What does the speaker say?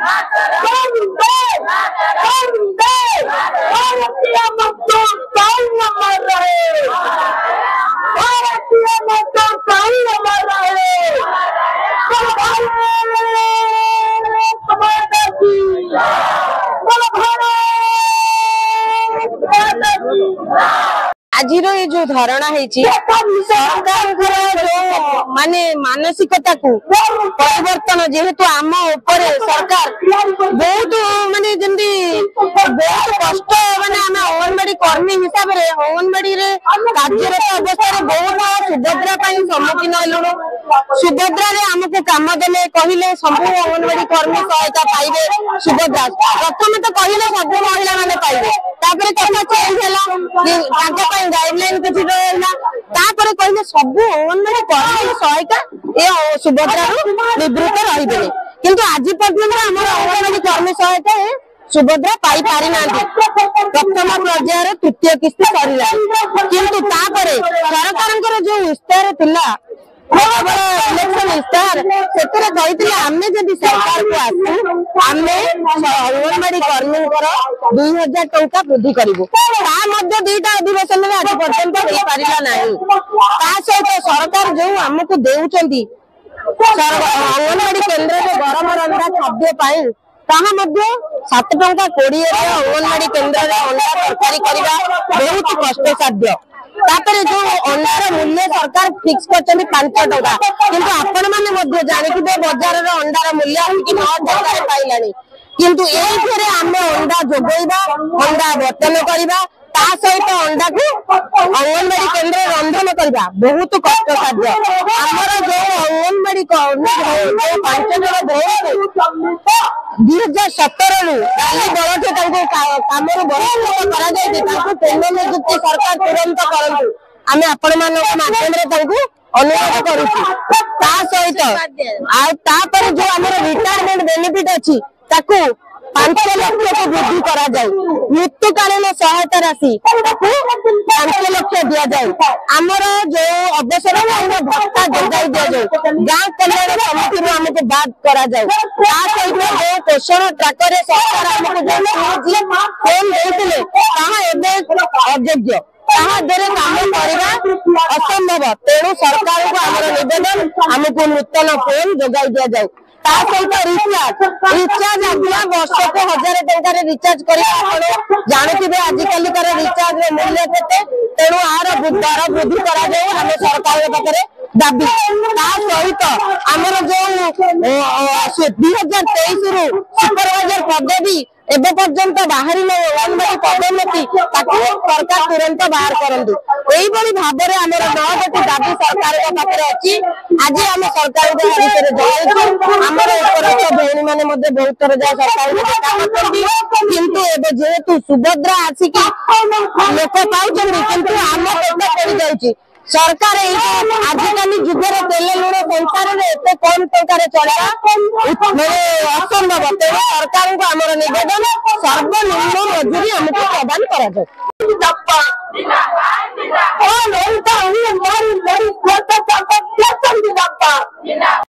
भारतीय मजदूर कौन मर रहे, भारतीय मजदूर कौन मर रहे, आज ये जो धारणा माने मानसिकता को परिवर्तन जेहेतु आम ऊपर सरकार बहुत माने जमी बहुत कष्ट माने आम अंगनवाड़ी कर्मी हिसाब से अंगनवाड़ी कार्यरत अवस्था बहुत सुभद्रा सम्मुखीन हेलुणु। सुभद्रा आमको कम देले कहले सब अंगनवाड़ी कर्मी सहायता पाइबे सुभद्रा प्रथम तो कहले सब महिला माने पाइबे तापर कथा चेंज है गाइडलाइन किसी कहले सब अंगनवाड़ी कर्मी सहायता ये सुभद्रा निवृत्त रही किंतु आज पर्यटन आम अंगनवाड़ी कर्मी सहायता सुभद्रा पाई पारि ना प्रथम पर्यायर तृतीय किस्ती सरला किंतु सरकार जो इस्तार थिला इलेक्शन इस्तार से आमे जदि सरकार को आसू आमे अंगनवाड़ी कर्मी 2000 टंका वृद्धि करूँ दुईटा अधिवेशन में आज पर्यंत हो पारा ना सहित सरकार जो आमको देउचंदी अंगनवाड़ी केन्द्र में गरम रंधा खाद्य 7 टंका 20 अंगनवाड़ी केन्द्र में अंडा तरकारी करवा बहुत कष्टसाध्य। तापर जो अंडार मूल्य सरकार फिक्स कर 5 टंका किंतु आपण माने जानिथिबे बजार रे अंडार मूल्य 9 टंका पाइलानी किंतु एइथरे आमे अंडा जोगैबा अंडा बर्तन करबा ता सहित अंडा को अंगनवाड़ी केन्द्र रंधन करबा बहुत कष्टसाध्य। आमर जो अंगनवाड़ी 5 जन बहुत 2017 रु काली बलठे काम नियुक्ति सरकार तुरंत करंतु आमे आपण मानक माध्यम रे अनुरोध करूछु। ता सहित जो आमर रिटायरमेंट बेनिफिट अछि ताकू 5 लाख को वृद्धि करा जाए मृत्युकालीन सहायता राशि 5 लाख दिया जाए आमर जो अवसर भत्ता जोगाई दि जाए गाँव कल्याण समिति आमको बात करा जाए सहित जो पोषण ट्राकर सरकार आमको फोन देते अयोग्य काम करवा असंभव तेणु सरकार को आम निवेदन आमको नूतन फोन जोगाई दि जाए सहित रिचार्ज आज्ञा वर्ष को 1000 टंका रिचार्ज कर जानते आजिकल रिचार्ज मूल्य के तेणु आर दर वृद्धि कर सरकार दाबी सहित आमर जो 2023 रु सुपरवाइजर पदवी एबे पर्यंत बाहरी अंगनवाड़ी पदोन्नति सरकार तुरंत बाहर करंतु एई बड़ी भाबरे हमर 9टी दाबी सरकार पाखे अछि। आज आम सरकार विषय जणाइछु आमर उपरस्थ भौणी माने मध्ये बहुत थर जा सरकार देखा करछन्ती किंतु एबे जेहेतु सुभद्रा आसिकी लोक पाउछन्ती किंतु आम पेट पड़ी जाउची सरकार आजिकल जुगर तेल लुण संसार में एत कम टंकार चलवा असंभव तेणु सरकार को आम निवेदन सर्वनिम्न मजूरी आमको प्रदान करा जाए।